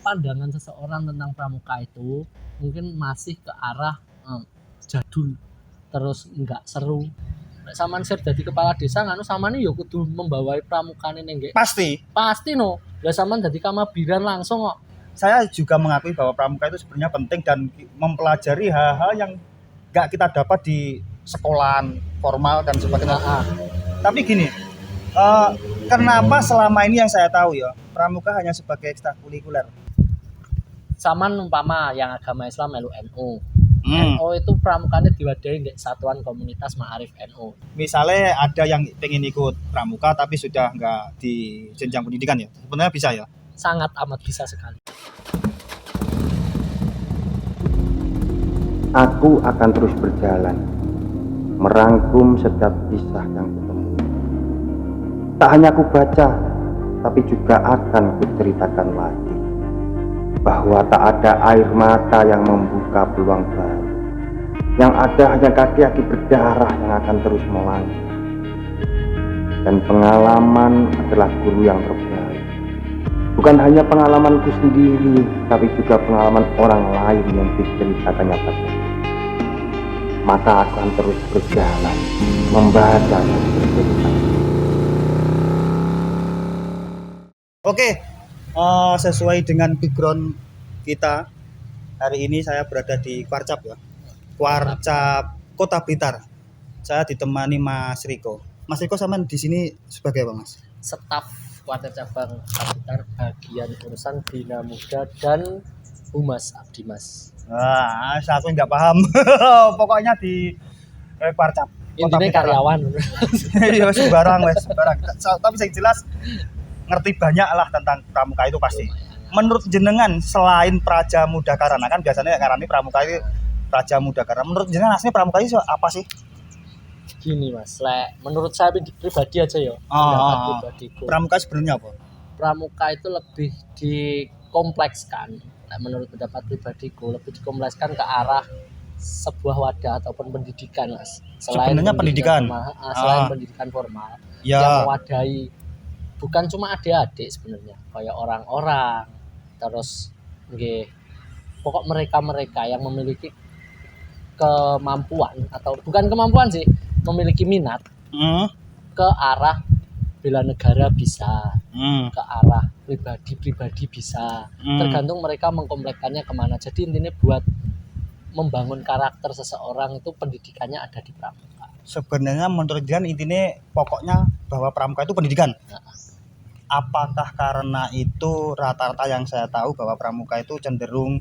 pandangan seseorang tentang pramuka itu mungkin masih ke arah jadul, terus enggak seru. Nek sampean sir dadi kepala desa nganu samane ya kudu membawai pramukane ning nggih. Pasti no. Lah sampean dadi kamabiran langsung kok. Saya juga mengakui bahwa pramuka itu sebenarnya penting dan mempelajari hal-hal yang enggak kita dapat di sekolahan formal dan sebagainya. Tapi gini, kenapa selama ini yang saya tahu ya, pramuka hanya sebagai ekstrakurikuler? Saman umpama yang agama Islam melu NU. NU itu pramukanya diwadahi di Satuan Komunitas Ma'arif NU. Misalnya ada yang pengen ikut pramuka tapi sudah nggak di jenjang pendidikan ya, sebenarnya bisa ya? Sangat amat bisa sekali. Aku akan terus berjalan, merangkum setiap kisah yang ketemu. Tak hanya aku baca, tapi juga akan kuceritakan lagi bahwa tak ada air mata yang membuka peluang baru. Yang ada hanya kaki-kaki berdarah yang akan terus melangkah. Dan pengalaman adalah guru yang terbaik. Bukan hanya pengalamanku sendiri, tapi juga pengalaman orang lain yang diceritakannya padaku. Maka akan terus berjalan, membaca dan bercerita. Oke, sesuai dengan background kita, hari ini saya berada di Kwarcap ya, Kwarcap Kota Blitar. Saya ditemani Mas Riko. Mas Riko sama di sini sebagai apa, Mas? Staf Kuarter Cabang Blitar bagian urusan Bina Muda dan Humas Abdimas. Wah, aku nggak paham. Pokoknya di Kwarcap. Intinya karyawan. Iya, sembarang. Tapi yang jelas ngerti banyak lah tentang pramuka itu pasti. Menurut jenengan selain Praja Muda Karana, kan biasanya ngarani pramuka itu Praja Muda Karana. Menurut jenengan aslinya pramuka itu apa sih? Gini Mas, menurut saya pribadi aja ya. Pribadiku. Pramuka sebenarnya apa? Pramuka itu lebih dikomplekskan. Menurut pendapat pribadiku lebih dikomplekskan ke arah sebuah wadah ataupun pendidikan, Mas. Sebenarnya pendidikan. Selain pendidikan formal yang mewadahi bukan cuma adik-adik sebenarnya, kayak orang-orang, terus pokok mereka yang memiliki kemampuan atau bukan kemampuan sih, memiliki minat ke arah bela negara bisa, ke arah pribadi bisa, tergantung mereka mengkomplekkannya kemana. Jadi intinya buat membangun karakter seseorang itu pendidikannya ada di pramuka. Sebenarnya menurut Dian intinya pokoknya bahwa pramuka itu pendidikan. Apakah karena itu rata-rata yang saya tahu bahwa pramuka itu cenderung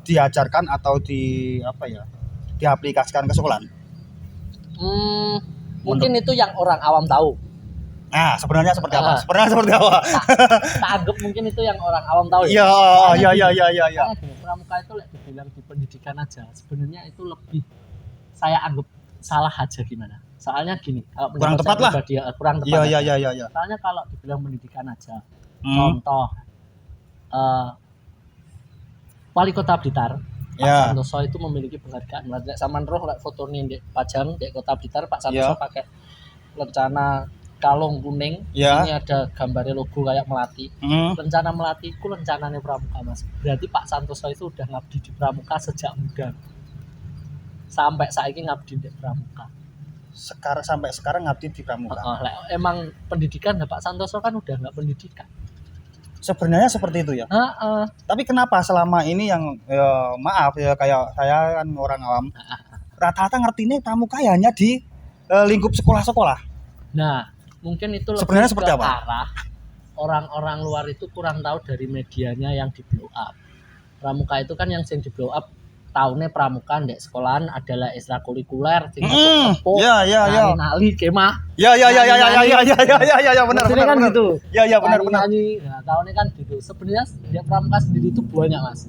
diajarkan atau diaplikasikan ke sekolahan? Mungkin itu yang orang awam tahu. Nah, sebenarnya seperti apa? Tak anggap mungkin itu yang orang awam tahu. Iya. Pramuka itu dibilang di pendidikan aja, sebenarnya itu lebih saya anggap salah aja gimana? Soalnya gini, kalau kurang tepat lah. Kurang tepat. Iya. Soalnya kalau dibilang pendidikan aja, contoh Wali Kota Blitar, Pak Santoso itu memiliki penghargaan. Saman roh foto nih di Pajang di Kota Blitar, Pak Santoso pakai lencana kalung kuning. Ini ada gambarnya logo kayak melati. Lencana melati itu lencananya pramuka, Mas. Berarti Pak Santoso itu udah ngabdi di pramuka sejak muda. Sampai saiki ngabdi di pramuka. Sampai sekarang ngabdi di pramuka. Emang pendidikan Pak Santoso kan udah nggak pendidikan. Sebenarnya seperti itu ya. Tapi kenapa selama ini yang maaf ya kayak saya kan orang awam, rata-rata ngertinya pramuka ya hanya di lingkup sekolah-sekolah. Nah, mungkin itu sebenarnya seperti apa? Arah orang-orang luar itu kurang tahu dari medianya yang di blow up. Pramuka itu kan yang sering di blow up tahunnya pramuka di sekolahan adalah ekstrakurikuler, nali kemah. Ya benar kan gitu. Ya benar. Nah, tahunnya kan gitu. Sebenarnya di pramuka sendiri itu banyak, Mas.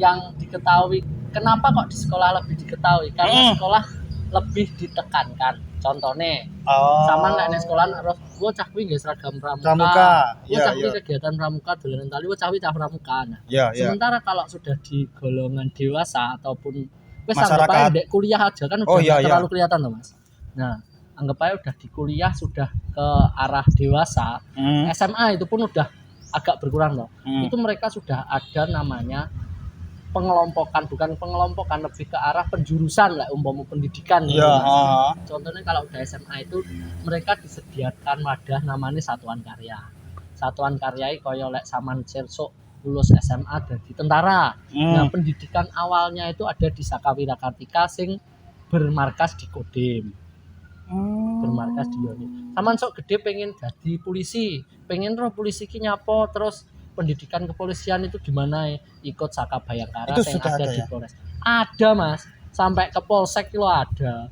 Yang diketahui, kenapa kok di sekolah lebih diketahui? Karena sekolah lebih ditekankan. Contohnya, sama nggak di sekolahan harus gue cah nggak seragam pramuka. Gue cah kegiatan pramuka dolanan tali, gue cah pramuka. Nah, sementara kalau sudah di golongan dewasa ataupun masyarakat di kuliah aja kan udah terlalu kelihatan tuh, Mas. Nah, anggap aja udah di kuliah sudah ke arah dewasa, SMA itu pun udah agak berkurang loh. Itu mereka sudah ada namanya pengelompokan, bukan pengelompokan, lebih ke arah penjurusan lah umpama pendidikan gitu, Iya, Mas. Contohnya kalau udah SMA itu mereka disediakan wadah namanya satuan karya. Satuan karya iki kaya lek sampean sesuk lulus SMA dadi tentara. Nah, pendidikan awalnya itu ada di Sakawira Kartika sing bermarkas di Kodim. Bermarkas di Yoni. Sampean sok gede pengen jadi polisi, pengen roh polisi ki nyapo, terus pendidikan kepolisian itu gimana ya? Ikut Saka Bayangkara Itu yang sudah ada ada di ya? Polres. Ada, Mas. Sampai ke Polsek itu ada.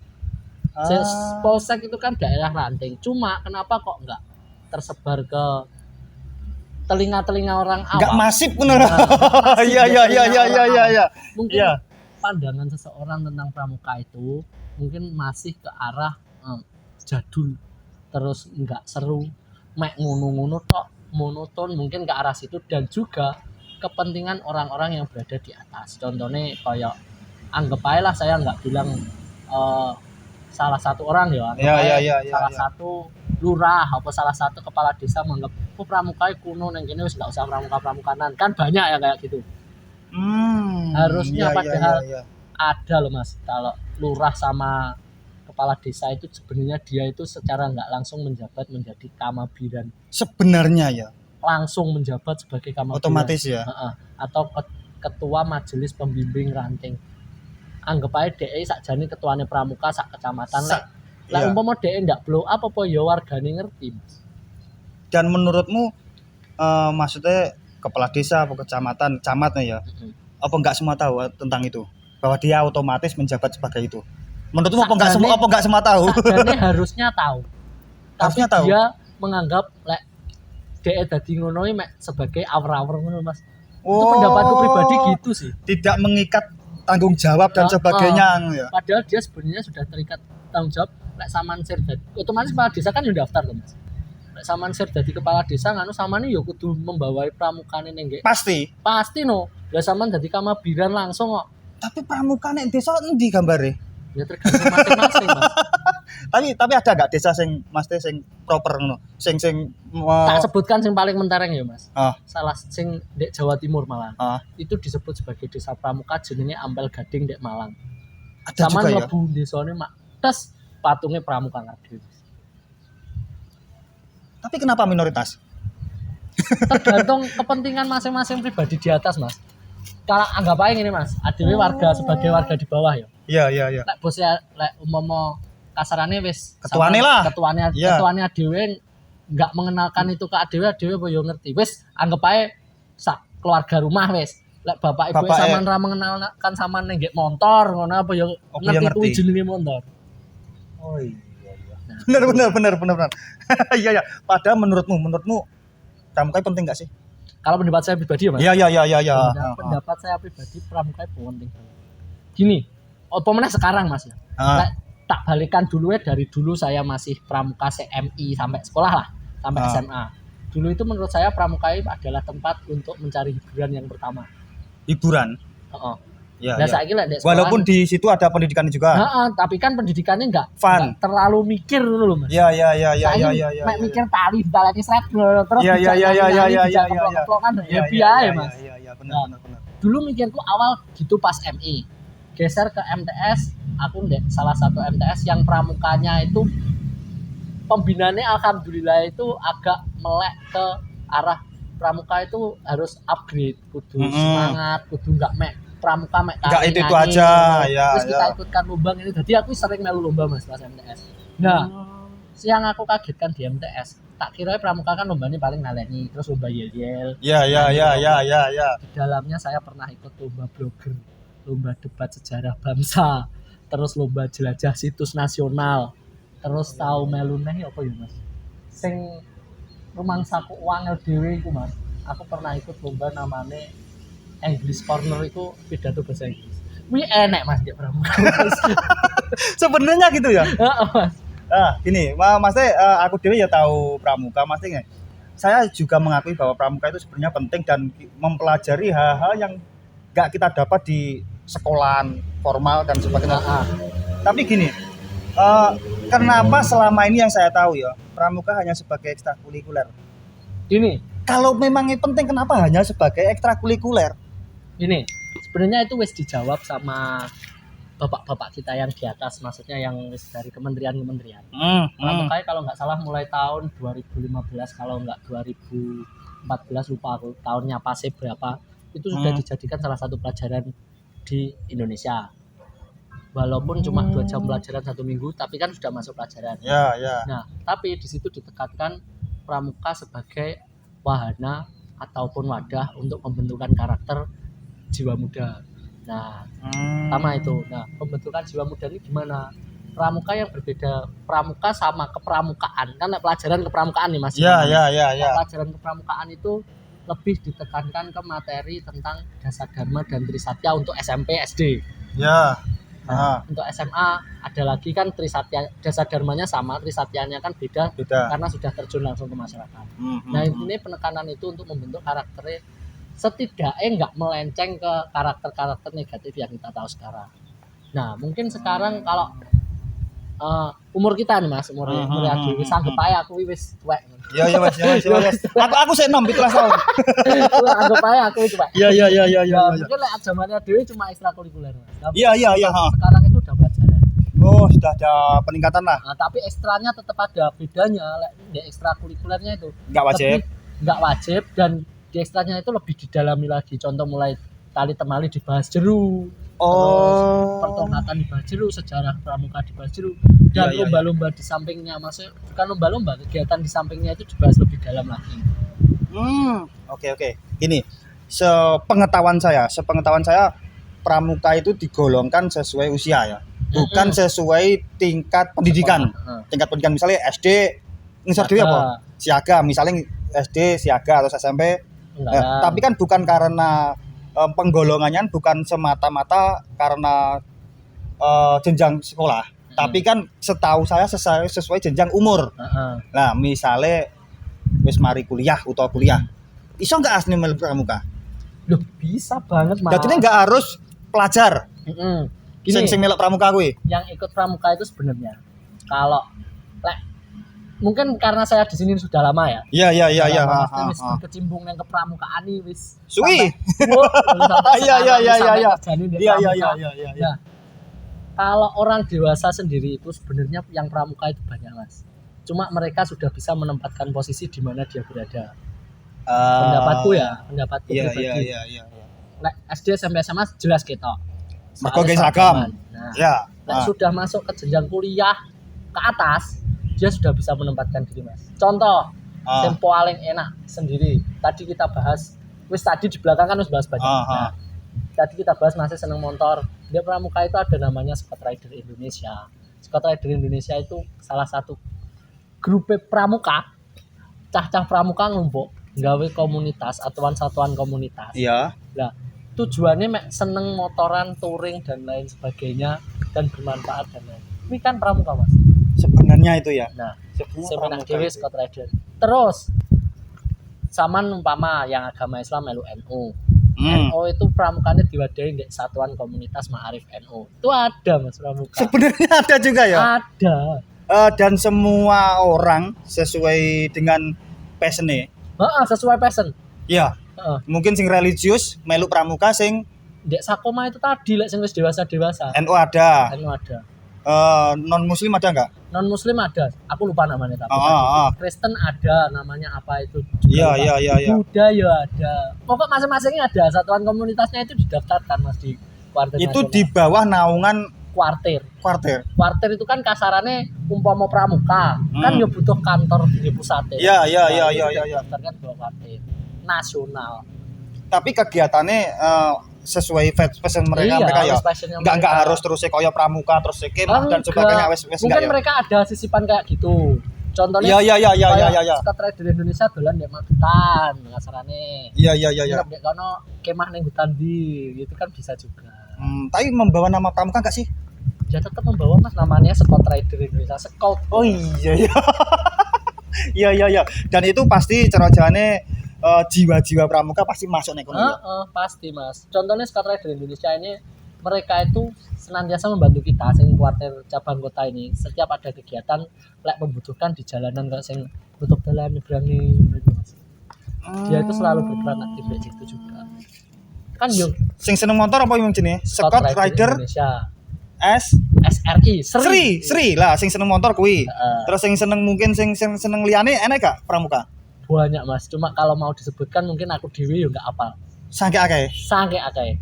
Polsek itu kan daerah ranting. Cuma kenapa kok enggak tersebar ke telinga-telinga orang awam? Enggak masif bener. Iya. Mungkin Iya. pandangan seseorang tentang pramuka itu mungkin masih ke arah jadul, terus enggak seru, mek ngono-ngono tok, monoton, mungkin ke arah situ, dan juga kepentingan orang-orang yang berada di atas. Contohnya kayak anggap aja lah, saya nggak bilang salah satu orang ya, anggap aja salah satu lurah apa salah satu kepala desa menganggap pramuka kuno neng kene wis nggak usah pramuka-pramukanan, kan banyak ya kayak gitu. Harusnya padahal ada loh Mas, kalau lurah sama kepala desa itu sebenarnya dia itu secara nggak langsung menjabat menjadi kamabiran. Sebenarnya ya. Langsung menjabat sebagai kamabiran. Otomatis ya. Atau ketua majelis pembimbing ranting. Anggap aja DE sakjane ketuane pramuka sak kecamatan. Lah umpama DE ndak blow up apa ya wargane ngerti, Mas. Dan menurutmu maksudnya kepala desa atau kecamatan, camatnya ya. Apa enggak semua tahu tentang itu? Bahwa dia otomatis menjabat sebagai itu. Menurutmu apa enggak semua tahu? Sakjane harusnya tahu. Tapi Harusnya tahu. Dia menganggap lek DE dadi ngono mek sebagai awur-awur ngono, Mas. Itu pendapatku pribadi gitu sih. Tidak mengikat tanggung jawab dan sebagainya ya. Padahal dia sebenarnya sudah terikat tanggung jawab. Lek saman sir dadi otomatis kepala desa kan yo daftar to, Mas. Lek saman sir dadi kepala desa nganu samane yo kudu membawai pramukane ning nggih. Pasti no. Lah saman dadi kamabiran langsung kok. Tapi pramuka nek desa endi gambare? Ya tergantung masing-masing, Mas. Tapi ada enggak desa sing mesti sing proper ngono? Sing tak sebutkan sing paling mentereng ya, Mas. Salah sing Dek Jawa Timur malah. Itu disebut sebagai desa pramuka jenenge Ampel Gading Dek Malang. Ada Saman juga ya. mlebu desane mak tes patungnya pramuka ngadil. Tapi kenapa minoritas? Tergantung kepentingan masing-masing pribadi di atas, Mas. Kalau anggap aja ini, Mas, adewe warga sebagai warga di bawah ya. Iya. Lek bosnya lek umpama kasarane wis ketuane lah. Ketuane adewe enggak mengenalkan itu ke adewe apa yo ngerti. Wis anggap aja sak keluarga rumah wis. Lek bapak ibu sampean ra mengenalkan sampean ning motor ngono apa yo ngerti kuwi jenenge motor. Oh iya. Benar. Iya. Padahal menurutmu pramuka penting enggak sih? Kalau pendapat saya pribadi ya, Mas. Iya. Pendapat saya pribadi pramuka penting. Gini, apa meneh sekarang, Mas ya. Lek tak balikan dulu ya, dari dulu saya masih pramuka CMI sampai sekolah lah, sampai SMA. Dulu itu menurut saya pramuka adalah tempat untuk mencari hiburan yang pertama. Hiburan? Ya. Saiki lek walaupun di situ ada pendidikan juga. Tapi kan pendidikannya enggak terlalu mikir dulu loh, Mas. Iya. Mek mikir tali seret terus Iya. kan happy aja, Mas. Iya, benar. Dulu mikirku awal gitu pas MI. Geser ke MTS, aku salah satu MTS yang pramukanya itu pembinaannya alhamdulillah itu agak melek ke arah pramuka itu harus upgrade, kudu semangat, kudu enggak mek pramuka mek tari itu aja ya. Terus kita ikutkan lomba ini. Jadi aku sering melu lomba, Mas, pas MTS. Nah, yang aku kagetkan di MTS, tak kira pramuka kan lombanya paling ngaleni, terus lomba yel-yel. Iya. Di dalamnya saya pernah ikut lomba blogger, lomba debat sejarah bangsa, terus lomba jelajah situs nasional, terus tahu melu neh apa ya, Mas? Sing rumangsaku uang dhewe iku, Mas. Aku pernah ikut lomba namanya English Corner itu pidato bahasa Inggris. Wih enak, Mas, dia pramuka. Sebenarnya gitu ya. Mas. Gini, Mas aku dewe ya tahu pramuka, Mas. Saya juga mengakui bahwa pramuka itu sebenarnya penting dan mempelajari hal-hal yang enggak kita dapat di sekolahan formal dan sebagainya. Tapi gini, kenapa selama ini yang saya tahu ya pramuka hanya sebagai ekstrakurikuler? Gini, Kalau memangnya penting, kenapa hanya sebagai ekstrakurikuler? Ini sebenarnya itu wis dijawab sama bapak-bapak kita yang di atas, maksudnya yang wis dari kementerian-kementerian. Pramuka kalau nggak salah mulai tahun 2015, kalau nggak 2014, lupa aku tahunnya pasti berapa, itu sudah dijadikan salah satu pelajaran di Indonesia. Walaupun cuma 2 jam pelajaran 1 minggu, tapi kan sudah masuk pelajaran. Ya. Nah, tapi di situ ditekankan pramuka sebagai wahana ataupun wadah untuk pembentukan karakter jiwa muda. Nah, sama itu. Nah, pembentukan jiwa muda ini gimana? Pramuka yang berbeda, pramuka sama kepramukaan. Kan pelajaran kepramukaan nih Mas. Ya. Pelajaran kepramukaan itu lebih ditekankan ke materi tentang dasar dharma dan trisatya untuk SMP, SD. Ya. Nah, untuk SMA ada lagi kan trisatya, dasar dharmanya sama, trisatyanya kan beda karena sudah terjun langsung ke masyarakat. Nah, ini penekanan itu untuk membentuk karakternya setidaknya nggak melenceng ke karakter-karakter negatif yang kita tahu sekarang. Nah, mungkin sekarang kalau umur kita nih Mas, umur aku wis anggap ae aku wis tuwek. Iya Mas. Aku sik 17 tahun. Anggap ae aku wis tuwek. Iya. Mungkin lek zamannya dhewe cuma ekstrakurikuler Mas. Iya. Sekarang itu udah pelajaran. Oh, sudah ada peningkatan lah. Nah, tapi ekstranya tetap ada bedanya. Lek di ekstrakurikulernya itu Enggak wajib. Enggak wajib, dan di ekstranya itu lebih didalami lagi. Contoh mulai tali temali dibahas jeru. Terus pertongkatan dibahas jeru, sejarah pramuka dibahas jeru, dan lomba-lomba di sampingnya, maksudnya bukan lomba-lomba, kegiatan di sampingnya itu dibahas lebih dalam lagi. Oke. Ini sepengetahuan saya pramuka itu digolongkan sesuai usia ya, bukan sesuai tingkat pendidikan. Tingkat pendidikan misalnya SD ngisor dhewe apa? Siaga, misalnya SD siaga atau SMP. Tapi kan bukan karena penggolongannya bukan semata-mata karena jenjang sekolah, tapi kan setahu saya sesuai jenjang umur. Nah, misalnya wis mari kuliah utawa kuliah, iso nggak asli melu pramuka? Loh, bisa banget Mas. Jadi nggak harus pelajar. Gini, Sing melok pramuka kuwi. Yang ikut pramuka itu sebenarnya kalau mungkin karena saya di sini sudah lama ya. Iya. Wis berkecimpung yang kepramukaan nih wis. Suwi. Iya. Nah, kalau orang dewasa sendiri itu sebenarnya yang pramuka itu banyak Mas. Cuma mereka sudah bisa menempatkan posisi di mana dia berada. Pendapatku pribadi. Iya. Lek SD SMP SMA jelas ketok. Mergo ge seragam. Nah, Ya. sudah masuk ke jenjang kuliah ke atas, dia sudah bisa menempatkan diri Mas. Contoh yang paling enak sendiri, tadi kita bahas, tadi di belakang kan harus bahas banyak. Nah, tadi kita bahas masih seneng motor. Di pramuka itu ada namanya Scott Rider Indonesia. Scott Rider Indonesia itu salah satu grup pramuka, cah-cah pramuka ngumpul gawe komunitas, satuan komunitas. Iya. Nah, tujuannya seneng motoran, touring dan lain sebagainya, dan bermanfaat dan lain. Ini kan pramuka Mas. Sebenarnya itu ya. Nah, sebenarnya dewe Scott Rider. Terus saman umpama yang agama Islam melu NU. NU itu pramukanya diwadahi di satuan komunitas Ma'arif NU. Itu ada Mas pramuka. Sebenarnya ada juga ya. Ada. Dan semua orang sesuai dengan passion-nya. Sesuai passion. Iya. Mungkin sing religius melu pramuka, sing Dek Sakoma itu tadi lek sing wis dewasa-dewasa. NU ada. NU ada. Non muslim ada enggak? Non muslim ada, aku lupa namanya tapi. Kristen ada, namanya apa itu? Iya. Buddha ya ada. Pokok masing-masingnya ada. Satuan komunitasnya itu didaftarkan Mas di kuartir. Itu nasional. Di bawah naungan kuartir. Kuartir itu kan kasarannya umpama pramuka, kan ya butuh kantor di pusat. Iya. Daftarkan ke kuartir nasional. Tapi kegiatannya sesuai passion mereka ya. Enggak harus terus koyo pramuka terus kemah dan sebagainya wes mungkin enggak, mereka ada sisipan kayak gitu. Contohnya Iya. Scott Rider Indonesia dolan di Magetan kasarane. Iya. Nek kono kemah ning hutan di, gitu kan bisa juga. Tapi membawa nama pramuka enggak sih? Ya tetap membawa Mas, namanya Scott Rider Indonesia. Scout. Oh iya. Iya. Dan itu pasti cerojane jiwa-jiwa pramuka pasti masuk nek kono. Pasti Mas. Contohnya Scott Rider Indonesia ini, mereka itu senantiasa membantu kita sing kuartir cabang kota ini. Setiap ada kegiatan lek membutuhkan di jalanan kok sing tutup dalan nyeberangi gitu Mas. Dia itu selalu berperan aktif di situ juga. Kan yo Sing seneng motor apa yang jenis? Scott Rider Indonesia. S SRI, Sri lah sing seneng motor kuwi. Heeh. Terus sing seneng mungkin sing seneng liyane enek gak pramuka? Banyak Mas, cuma kalau mau disebutkan mungkin aku dewi yo nggak apal. Saking akeh. Sange akeh.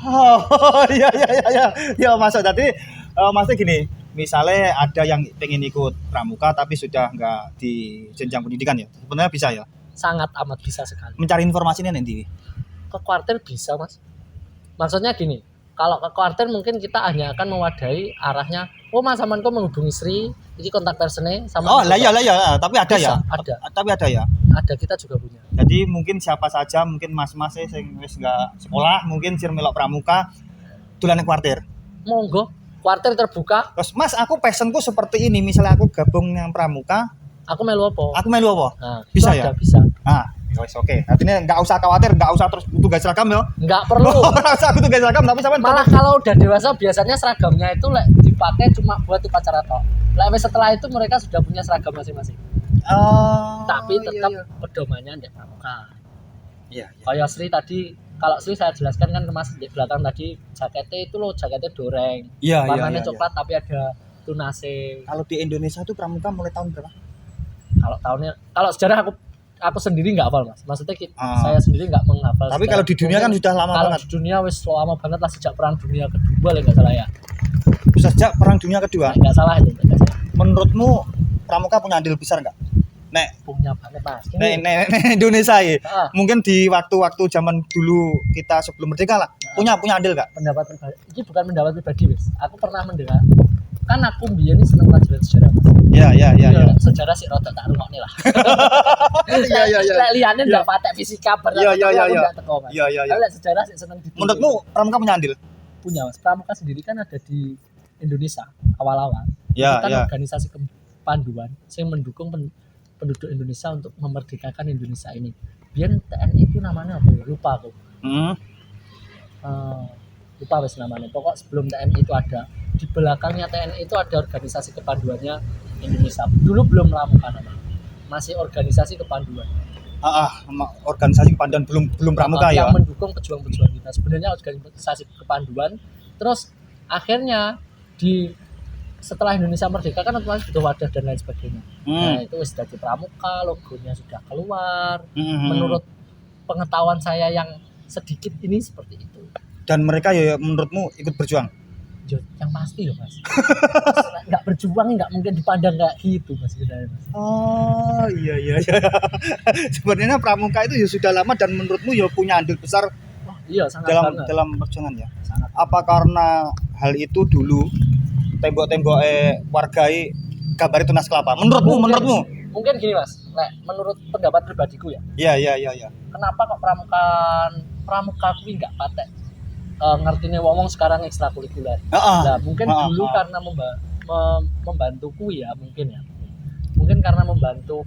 Oh, iya iya iya iya. Ya masuk tadi maksudnya gini, misalnya ada yang pengen ikut pramuka tapi sudah nggak di jenjang pendidikan ya. Sebenarnya bisa ya. Sangat amat bisa sekali. Mencari informasinya nanti. Ke kuartir bisa Mas. Maksudnya gini, kalau ke kuartir mungkin kita hanya akan mewadahi arahnya. Oh Mas Samanko menghubungi Sri, ini kontak personnya sama. Oh lah ya, tapi ada bisa, ya. ada. Tapi ada ya. Ada, kita juga punya. Jadi mungkin siapa saja, mungkin mas-mas sing wis nggak sekolah, mungkin sir melok pramuka, tulane kuartir. Monggo, kuartir terbuka. Terus Mas, aku passionku seperti ini. Misalnya aku gabung yang pramuka, Aku melu apa? aku melu apa? Nah, Bisa itu ya? ada, bisa. Ah, wis oke. Artinya nggak usah khawatir, nggak usah terus tugas seragam ya. Nggak perlu. Nggak usah tugas seragam, tapi sampean Malah kalau udah dewasa biasanya seragamnya itu dipakai cuma buat upacara tok. Setelah itu mereka sudah punya seragam masing-masing. Oh, Tapi tetap iya, pedomannya di pramuka. iya. Kayak Sri tadi, kalau Sri saya jelaskan kan ke Mas di belakang tadi jaketnya itu loh, jaketnya doreng. Iya, Warnanya coklat tapi ada tunase. Kalau di Indonesia tuh pramuka mulai tahun berapa? Kalau sejarah aku sendiri nggak hafal Mas. Maksudnya saya sendiri nggak menghafal. Tapi kalau di dunia kan sudah lama kalau banget. di dunia wis lama banget lah, sejak Perang Dunia Kedua lah nggak salah ya. Sejak Perang Dunia Kedua. Nggak salah itu. Menurutmu pramuka punya andil besar nggak? Nek, Punya banget Mas. nek Indonesia ya. Ah, Mungkin di waktu-waktu zaman dulu kita sebelum merdeka lah, punya andil nggak? pendapat pribadi. Ini bukan pendapat pribadi Wis. Aku pernah mendengar. Kan aku biyen ini seneng pelajaran sejarah Mas. Iya. Sejarah sih rada tak rungokne lah. Iya. Lek liyane ndak patek fisika berat. Iya. Teko Mas. Iya. Kalau lek sejarah sih seneng ditiru. Menurutmu pramuka punya andil? Punya Mas. Pramuka sendiri kan ada di Indonesia awal-awal. Iya, Itu kan iya. organisasi kepanduan yang mendukung penduduk Indonesia untuk memerdekakan Indonesia ini. Biar TNI itu namanya apa ya? Lupa aku. Lupa wes namanya. Pokok sebelum TNI itu ada, di belakangnya TNI itu ada organisasi kepanduannya Indonesia. Dulu belum pramuka namanya. Masih organisasi kepanduan. Organisasi kepanduan belum pramuka ya. Yang mendukung pejuang-pejuang kita. Sebenarnya organisasi kepanduan. Terus akhirnya setelah Indonesia merdeka kan otomatis butuh wadah dan lain sebagainya. Nah itu sudah di pramuka, logonya sudah keluar. Menurut pengetahuan saya yang sedikit ini seperti itu. Dan mereka ya menurutmu ikut berjuang? Yang pasti ya Mas. Nggak berjuang nggak mungkin dipandang kayak gitu Mas sebenarnya Mas. Oh iya. Sebenarnya pramuka itu ya sudah lama dan menurutmu ya punya andil besar Iya sangat banget. dalam perjuangan ya. Sangat. Apa karena hal itu dulu tembok-tembok wargai gambari tunas kelapa? Menurutmu? Mungkin gini Mas. Menurut pendapat pribadiku ya. Iya. Kenapa kok pramuka kuwi nggak patek ngertine wong sekarang ekstrakurikuler. Nah, mungkin dulu karena membantuku ya mungkin ya. Mungkin karena membantu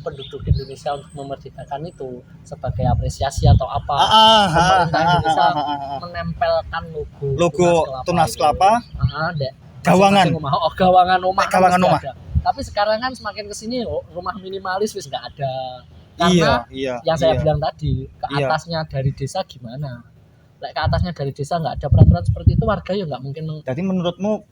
penduduk Indonesia untuk memerdekakan itu sebagai apresiasi atau apa. Pemerintah Indonesia menempelkan logo tunas kelapa. Gawangan. Gawangan rumah. Tapi sekarang kan semakin kesini rumah minimalis wis nggak ada. Karena yang saya bilang tadi, ke atasnya dari desa gimana? Ke atasnya dari desa nggak ada peraturan seperti itu, warga ya nggak mungkin. Jadi menurutmu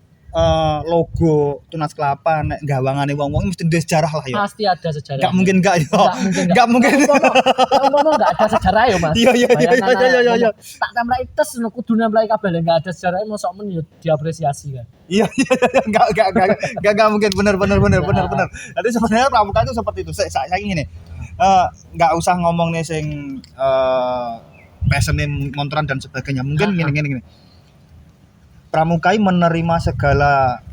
logo tunas kelapa nek gawangane wong-wong mesti duwe sejarah lah ya. Pasti ada sejarah. Enggak mungkin enggak ya. Enggak mungkin. Ngomong enggak ada sejarah ya, Mas. Iya. Tak templeki tes kudu nempleki kabeh enggak ada sejarahnya mosok men yo diapresiasi kan. Iya. Enggak mungkin benar. Jadi sebenarnya pramuka itu seperti itu. Saya ingin ini. Enggak usah ngomong nih sing passionnya montoran dan sebagainya. Mungkin gini. Pramukai menerima segala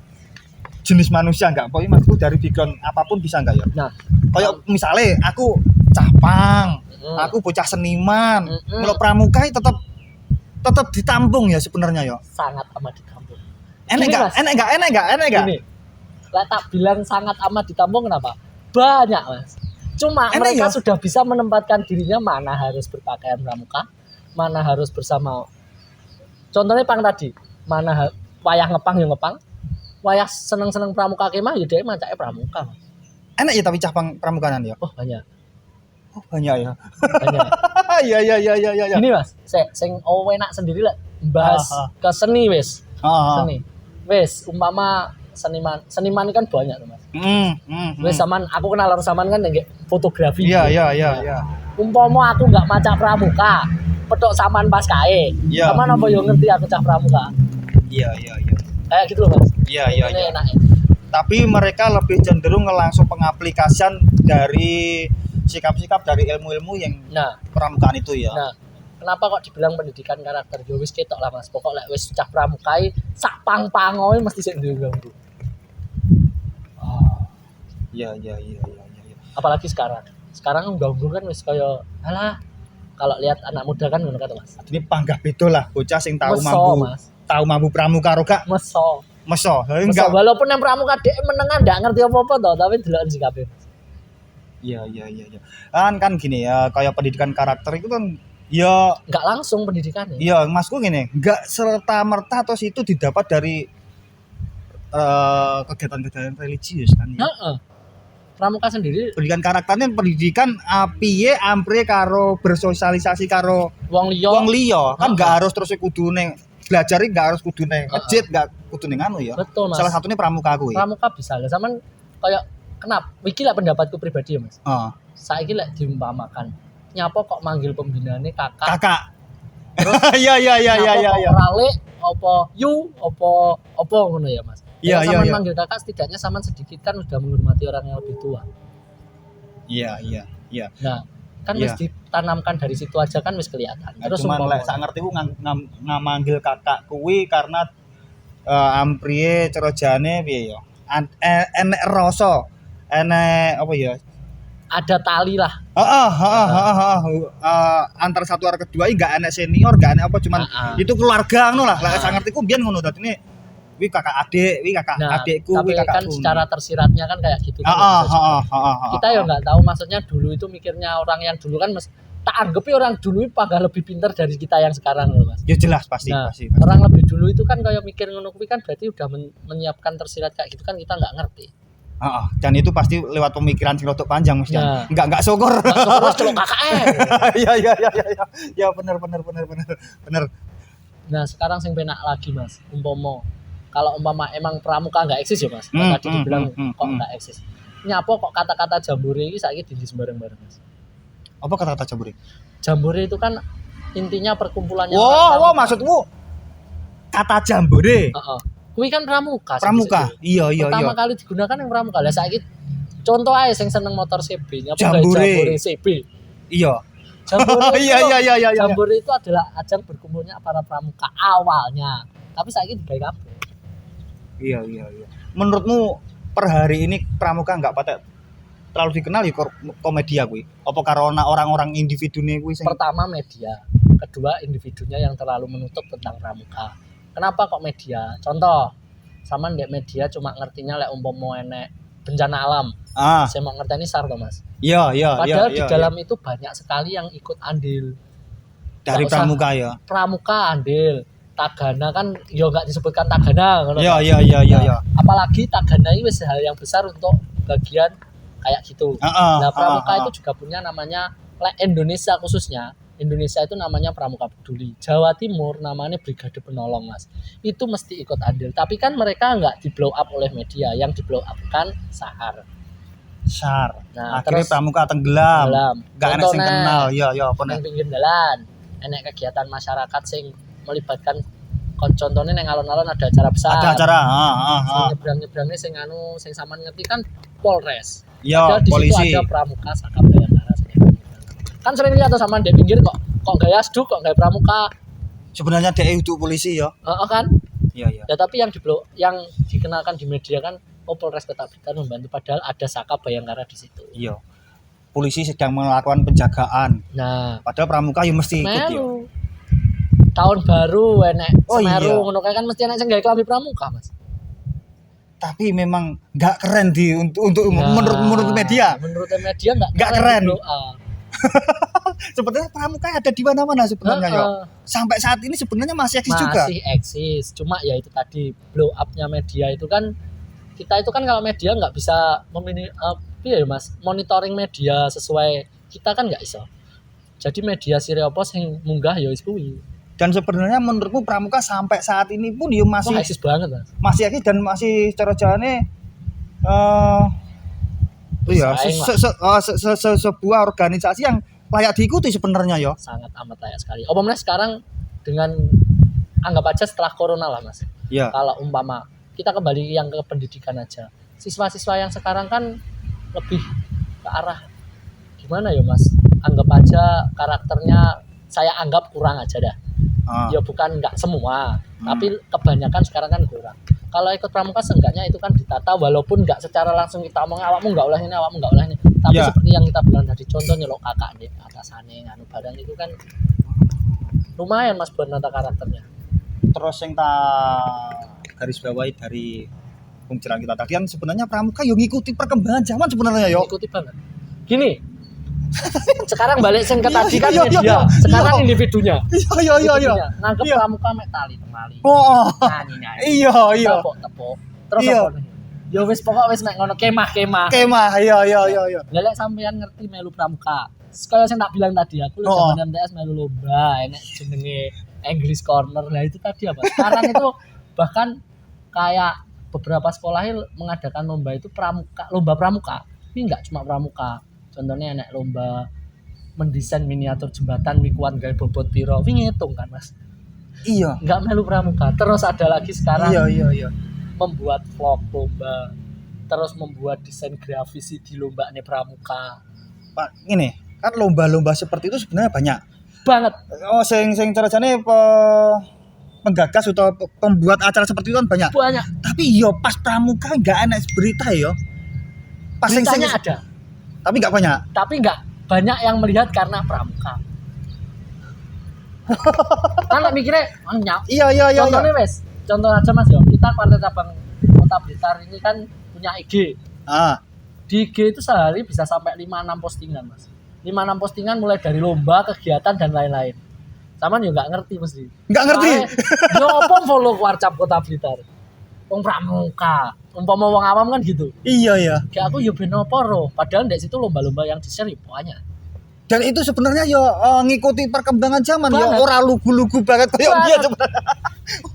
jenis manusia enggak? Pokoknya maksudku dari background apapun bisa enggak ya? Nah, kayak misalnya aku capang, aku bocah seniman, kalau pramukai tetap ditampung ya sebenarnya ya. Sangat amat ditampung. Enak enggak? Gini, lah tak bilang sangat amat ditampung kenapa? Banyak Mas. Cuma enak mereka ya? sudah bisa menempatkan dirinya mana harus berpakaian pramuka, mana harus bersama. Contohnya pang tadi. Mana wayah ngepang ya ngepang, wayah seneng pramuka kemah ya dia macake pramuka Mas. Enak ya tapi capang pramukanan ya. Oh banyak. Oh, banyak ya. Banyak. Iya iya iya iya iya. Gini Mas, sing enak sendiri lah bahas ke seni wis. Seni. Wis umpama seniman ini kan banyak tuh Mas. Wis zaman aku kenal karo sampean kan nggih fotografi. Iya iya iya iya. Umpama aku nggak maca pramuka, petok sampean pas kae. Iya. Sampean apa yo ngerti aku cah pramuka? Iya iya iya. Kayak gitu loh Mas. Iya iya Ini iya. enak. Tapi mereka lebih cenderung langsung pengaplikasian dari sikap-sikap dari ilmu-ilmu yang Nah, pramukaan itu ya. nah, kenapa kok dibilang pendidikan karakter? Ya wis ketok lah Mas. Pokok lek wis cah pramukai sak pang-pangoe mesti sik ngganggu. Iya iya iya iya iya. Apalagi sekarang. Sekarang ganggu kan wis kaya alah kalau lihat anak muda kan ngono kata Mas. Ini panggah beda lah bocah sing tahu Meso, mampu Mas. tahu mampu pramuka ro gak Meso. meso. Meso walaupun yang pramuka dhek menengan ndak ngerti apa-apa toh, tapi deloken sikape. Iya iya iya iya. Kan gini ya, kayak pendidikan karakter itu kan ya Enggak langsung pendidikannya. iya masku gini, enggak serta merta terus itu didapat dari kegiatan-kegiatan religius kan ya. Heeh. Pramuka sendiri Pendidikan karakternya pendidikan piye ampre karo bersosialisasi karo wong liya. wong liya kan Heeh. enggak harus terus kudune belajar enggak harus kudune masjid enggak kudune nganu ya. Betul Mas. Salah satunya pramuka kuwi. Pramuka bisa lah sampean kayak kenapa? Iki lah pendapatku pribadi ya Mas. Heeh. Saiki lek diumpamakan nyapa kok manggil pembinaane kakak. Kakak. Iya iya iya iya iya iya. Rale apa yu apa ngono ya Mas. Iya, Kalau iya, sampean iya. manggil kakak setidaknya sampean sedikit kan udah menghormati orang yang lebih tua. Iya iya iya. Nah, kan Iya. wis ditanamkan dari situ aja kan wis kelihatan. Terus Terus cuman umpama- lek sak ngertiku ngamanggil kakak kuwi karena ampriye cerojane piye ya. Enek rasa, enek apa ya? ada tali lah. Antar satu arah kedua enggak enek senior, enggak enek apa cuman itu keluarga ngono lah. Lek sak ngertiku biyen ngono dadine wi kakak adik, wi kakak Nah, adikku, tapi wi kakak kan secara tersiratnya kan kayak gitu kan. Kita ya nggak tahu maksudnya dulu itu mikirnya orang yang dulu kan tak anggapi orang dulu itu agak lebih pintar dari kita yang sekarang loh Mas. Ya jelas pasti Nah, pasti. orang lebih dulu itu kan kayak mikir ngono kuwi kan berarti udah menyiapkan tersirat kayak gitu kan kita nggak ngerti. Dan itu pasti lewat pemikiran sing rodok panjang Mas. Nah. Enggak syukur. Terus celok kakak. Iya iya iya iya. Ya benar. Nah, sekarang sing penak lagi Mas, kalau umpama emang pramuka nggak eksis ya Mas. Tadi dibilang kok nggak eksis. Nyapa kok kata-kata jambore ini saiki di sembarang-barang Mas. Apa kata-kata jambore? Jambore itu kan intinya perkumpulannya Wow, maksudmu kata jambore. Heeh. Kuwi kan pramuka. Pramuka. Iya iya Pertama iya. kali digunakan yang pramuka. Lah saiki contoh ae sing seneng motor CB, nyapa gawe Jambore. jambore CB. Iya. Jambore itu, Iya. Jambore itu adalah ajang berkumpulnya para pramuka awalnya. Tapi saiki digawe kabeh. Iya. Menurutmu per hari ini pramuka enggak patek terlalu dikenal ya komedia kuwi? Apa karena orang-orang individune kuwi sing Pertama media, kedua individunya yang terlalu menutup tentang pramuka. Kenapa kok media? Contoh, sama ndek media cuma ngertinya lek umpama enek bencana alam. Saya mau ngerteni SAR to, Mas. Iya. Padahal di dalam itu banyak sekali yang ikut andil. dari nggak usah. pramuka ya. Pramuka andil, Tagana kan ya enggak disebutkan Tagana ngono. Iya. Apalagi Tagana ini wis hal yang besar untuk bagian kayak gitu. Nah, pramuka itu juga punya namanya Indonesia khususnya. Indonesia itu namanya Pramuka Peduli. Jawa Timur namanya Brigade Penolong, Mas. Itu mesti ikut andil. Tapi kan mereka nggak di blow up oleh media. Yang di blow up kan SAR. Nah, Akhirnya terus pramuka tenggelam. Gak enak sing Contohnya, kenal. Iya, apa nih? nang pinggir dalan. Enek kegiatan masyarakat sing melibatkan contohnya nang alon-alon ada acara besar. Ada acara. Sing nyebrang-nyebrangnya sing sing sampean ngerti kan Polres. Iya, Padahal di polisi. situ ada pramuka Saka Bayangkara. Kan sering lihat tuh sama di pinggir kok gaya asduk kok gaya pramuka. Sebenarnya DE untuk polisi ya. Kan? Iya. Ya tapi yang dikenalkan di media kan Polres Kota Blitar membantu padahal ada Saka Bayangkara di situ. Iya. Polisi sedang melakukan penjagaan. Nah, Padahal pramuka ya mesti ikut ya. Semeru. Tahun baru enek Oh, Semeru iya. ngono kae kan mesti enek sing gawe klambi pramuka, Mas. Tapi memang nggak keren untuk Nah, menurut media. Menurut media Nggak keren. di blow up. Sebenarnya pramuka ada di mana-mana sebenarnya ya. Heeh. Sampai saat ini sebenarnya masih eksis juga. Masih eksis, cuma ya itu tadi blow up-nya media itu kan kita itu kan kalau media nggak bisa ya Mas monitoring media sesuai kita kan nggak iso. Jadi media sire apa sing munggah ya wis kuwi. Dan sebenarnya menurutku pramuka sampai saat ini pun ya Masih masih eksis banget Mas. masih eksis dan masih cara jalannya iya sebuah organisasi yang layak diikuti sebenarnya ya. Sangat amat layak sekali. Umpamanya sekarang dengan anggap aja setelah corona lah Mas. Iya. Kalau umpama kita kembali yang ke pendidikan aja. Siswa-siswa yang sekarang kan lebih ke arah gimana ya Mas? Anggap aja karakternya saya anggap kurang aja dah. Ya bukan nggak semua, tapi kebanyakan sekarang kan kurang. Kalau ikut pramuka seenggaknya itu kan ditata walaupun nggak secara langsung kita omong awakmu nggak oleh ini, awakmu nggak oleh ini. Tapi Ya. seperti yang kita bilang tadi contohnya lo kakak nih atasane nganu barang itu kan lumayan Mas buat nata karakternya. Terus yang tak garis bawahi dari pembicaraan kita tadi kan sebenarnya pramuka yo ngikuti perkembangan zaman sebenarnya yo. Ikuti banget. Gini. Sekarang balik sen ke tadi kan Iya, iya, media. iya. Sekarang Iya. individunya. Iya. Individunya. Nganggep Iya. pramuka mek tali temali. Oh. Nyanyi. Iya. Tepuk. Terus Iya. apa nih? Ya wis pokok wis mek ngono kemah. Kemah, iya. Lelek sampean ngerti melu pramuka. Kaya sing tak bilang tadi aku lu Oh. zaman MTS melu lomba, enek jenenge English Corner. Lah itu tadi apa? Sekarang itu bahkan kayak beberapa sekolah mengadakan lomba itu lomba pramuka. Ini enggak cuma pramuka. Contohnya enek lomba mendesain miniatur jembatan wikuan gawe bobot piro. Ini ngitung kan, Mas. Iya. Enggak melu pramuka. Terus ada lagi sekarang Iya. membuat vlog lomba. Terus membuat desain grafis di lomba nih pramuka. Pak, ini kan lomba-lomba seperti itu sebenarnya banyak. Banget. Oh, sing caranya penggagas atau pembuat acara seperti itu kan banyak. Banyak. Tapi yo pas pramuka enggak enak berita yo. Pas sing Beritanya ada. tapi enggak banyak. Tapi nggak banyak yang melihat karena pramuka. Kan lek mikirnya nyak. Iya. Contohnya wes, contoh aja Mas yo. Kita partai cabang Kota Blitar ini kan punya IG. Di IG itu sehari bisa sampai 5-6 postingan Mas. 5-6 postingan mulai dari lomba, kegiatan dan lain-lain. Saman yo nggak ngerti mesti. Enggak ngerti. Yo opo follow Warcap Kota Blitar. Wong pramuka. Umpama wong awam kan gitu. Iya. Kayak aku yo ben opo ro. Padahal di situ lomba-lomba yang di-share banyak. Dan itu sebenarnya yo ngikuti perkembangan zaman yo Banget. ora lugu-lugu banget kayak Banget. dia sebenarnya.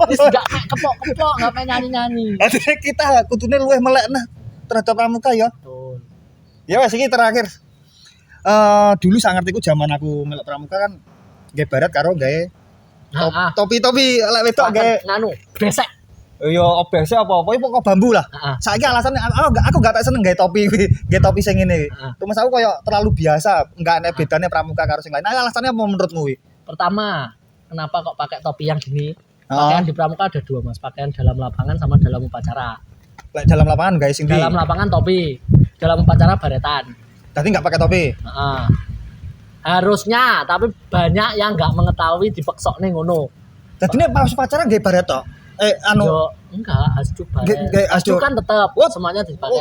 Wis gak mek kepok-kepok, gak mek nyanyi-nyanyi. Jadi kita kudune luwih melek nah terhadap pramuka yo. Betul. Ya wes iki terakhir. Dulu sangat iku zaman aku melek pramuka kan nggih barat karo gawe topi-topi lek wedok gawe nganu, besek. yo obese apa-apa pokok bambu lah. Heeh. Saiki alasannya aku gak tak seneng gawe topi kuwi, gawe topi sing ngene. Cuma aku koyo terlalu biasa, enggak ana bedane pramuka karo sing lain. Nah, alasannya apa menurutmu kuwi? Pertama, kenapa kok pakai topi yang gini? Pakaian di pramuka ada dua Mas, pakaian dalam lapangan sama dalam upacara. Lek dalam lapangan guys sing Dalam lapangan topi, dalam upacara baretan. Dadi enggak pakai topi. Heeh. Harusnya, tapi banyak yang nggak mengetahui dipeksok nih ngono. Dadi nek pas pacaran gawe baret tok. Yo, enggak, hasjuk baret. Hasjuk kan tetap Oh, semuanya dipakai.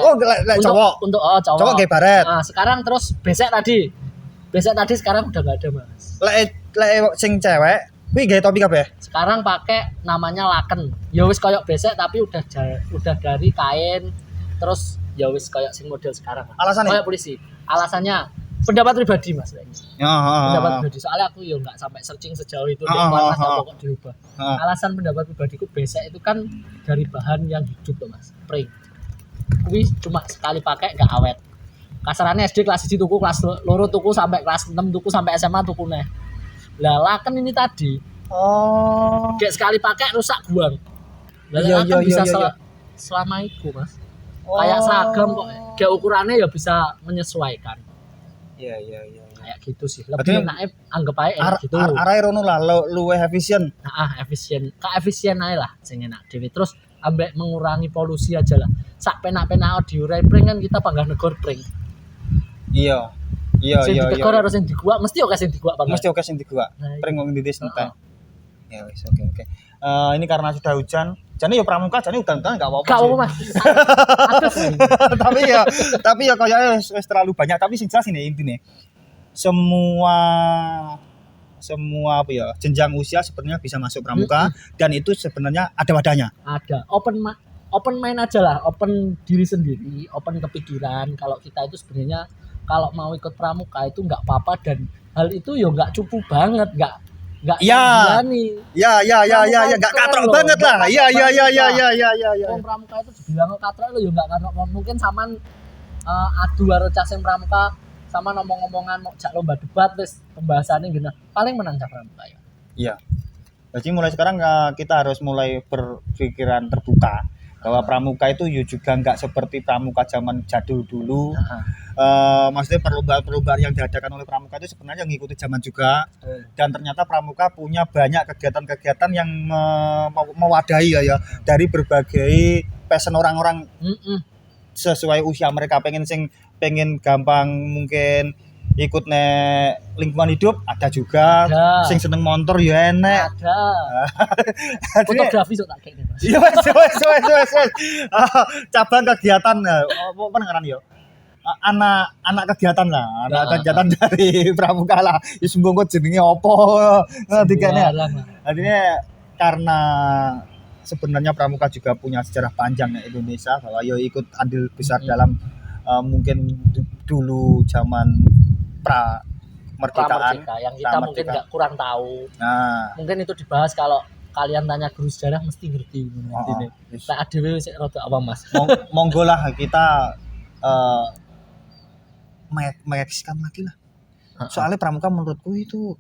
lek cowok. Untuk cowok. Cowok gawe baret. Nah, sekarang terus besek tadi. Besek tadi sekarang udah nggak ada Mas. Lek sing cewek kuwi gawe topi kabeh. Sekarang pakai namanya laken. Ya wis koyok besek tapi udah dari kain. Terus ya wis koyok sing model sekarang. Alasannya? Koyok polisi. Alasannya pendapat pribadi Mas. Pendapat pribadi. Soalnya aku ya nggak sampai searching sejauh itu. Pokok dirubah. Alasan pendapat pribadiku besek itu kan dari bahan yang hidup loh Mas. Pring. Kuwi cuma sekali pakai nggak awet. Kasarannya SD kelas 1 tuku, kelas 2 tuku sampai kelas 6 tuku sampai SMA tuku neh. Lah laken ini tadi kayak sekali pakai rusak buang. Lah laken bisa selama itu Mas. Kayak seragam kok. Kayak ukurannya ya bisa menyesuaikan. Iya. Kayak gitu sih. Lebih enaknya anggap aja gitu. Arahe rono lah luwih efisien. Efisien. Efisien aja lah sing enak dhewe. Terus ambek mengurangi polusi aja lah. Sak penak-penak diurai pring kan kita panggah negor pring. Iya. Sing ditegor harus sing diguak, mesti oke sing diguak panggah. Mesti oke sing diguak. Pring wong ndis entek. Ya wis oke. Ini karena sudah hujan. Jane ya pramuka jane udan-udan enggak apa-apa. Gak apa Mas. tapi ya kayaknya wis terlalu banyak. Tapi sing jelas ini intine. Semua apa ya jenjang usia sebenarnya bisa masuk pramuka dan itu sebenarnya ada wadahnya. Ada open main aja lah, open diri sendiri, open kepikiran. Kalau kita itu sebenarnya kalau mau ikut pramuka itu nggak apa-apa, dan hal itu ya nggak cupu banget, nggak Iya. berani. Ya, nggak katrok banget lah. Iya. Wong pramuka itu dibilang katrok lo ya nggak katrok. Mungkin saman adu karo cah sing pramuka sama ngomong-ngomongan mau jak lomba debat wis pembahasannya gini. Paling menang cah pramuka ya. Iya. Jadi mulai sekarang kita harus mulai berpikiran terbuka bahwa pramuka itu juga nggak seperti pramuka zaman jadul dulu. Maksudnya perlombaan yang diadakan oleh pramuka itu sebenarnya ngikuti zaman juga, dan ternyata pramuka punya banyak kegiatan-kegiatan yang mewadahi ya dari berbagai passion orang-orang sesuai usia mereka. Pengen gampang mungkin ikut lingkungan hidup ada juga, sing seneng motor ya enek ada. Fotografi sok tak kayak nih Mas. Iya wes. Cabang kegiatan apa ngaran yo? Anak kegiatan lah, kegiatan dari pramuka lah. Ya sembungko jenenge apa? Dikene. Artinya karena sebenarnya pramuka juga punya sejarah panjang di Indonesia, bahwa yo ikut andil besar dalam mungkin dulu zaman pramerdekaan yang kita mungkin nggak kurang tahu. Nah, mungkin itu dibahas kalau kalian tanya guru sejarah mesti ngerti nanti nih. Nah, adewe sik rada apa Mas? Monggo lah kita mengekskan lagi lah. Soalnya pramuka menurutku itu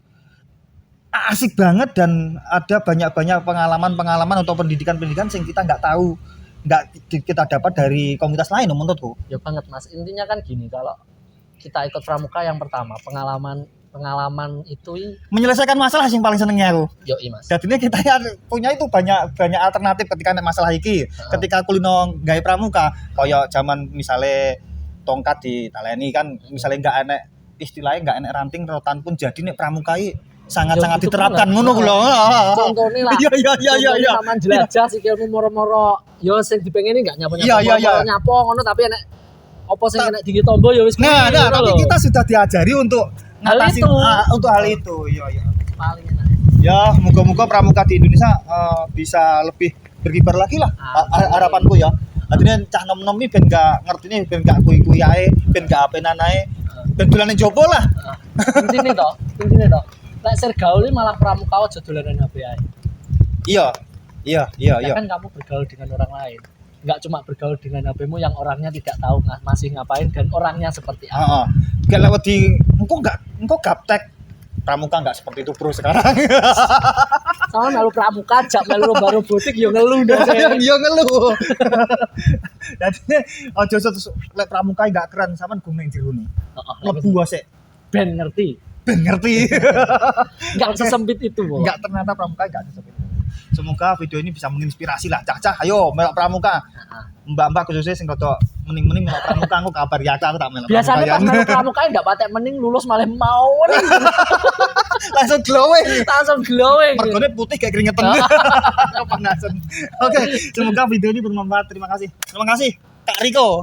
asik banget, dan ada banyak pengalaman atau pendidikan yang kita nggak tahu, nggak kita dapat dari komunitas lain menurutku. Ya banget Mas. Intinya kan gini, kalau kita ikut pramuka yang pertama pengalaman itu menyelesaikan masalah yang paling senengnya aku. Yoi Mas. Jadinya kita punya itu banyak alternatif ketika ada masalah iki. Ketika kulino gawe pramuka, kaya zaman misalnya tongkat di taleni kan, misalnya nggak enek istilahnya nggak enek ranting rotan pun jadi nek pramuka sangat diterapkan ngono lho. Contohnya lah. Iya. Taman jelajah sih ilmu moro-moro. Yo sing dipengeni enggak nyapo ngono, tapi enek apa sing kena dingin tombo ya wis. Nah, tapi kita sudah diajari untuk ngatasi hal itu. Iya. Paling enak. Ya, moga-moga pramuka di Indonesia bisa lebih berkibar lagi lah. Harapanku ya. Artinya cah nom-nom ini ben gak ngerti nih, ben gak kui-kui ae, ben gak apenan ae, ben dolanan jopo lah. Intine to. Lek sergaul malah pramuka aja dolanan HP ae. Iya. Kan kamu bergaul dengan orang lain. Enggak cuma bergaul dengan HP-mu yang orangnya tidak tahu masih ngapain dan orangnya seperti apa. Gak lewat di engko gaptek. Pramuka enggak seperti itu bro sekarang. Sama melu pramuka jak melu lomba robotik yo ngeluh dong. Yo ngeluh. Jadi aja lek pramuka enggak keren sampean gumeng jero ni. Lebu wae. Ben ngerti. Enggak sesempit itu, Bu. Enggak, ternyata pramuka enggak sesempit itu. Semoga video ini bisa menginspirasi lah. Cah-cah ayo melok pramuka. Mbak-mbak khususnya sing rada mening-mening melok pramuka, aku kabar ya aku tak melok. Biasanya pas melok pramuka enggak patek mening lulus malah mau nih. Langsung glowing. Mergone putih kayak keringetan. Kepanasan. Oke, semoga video ini bermanfaat. Terima kasih Kak Riko.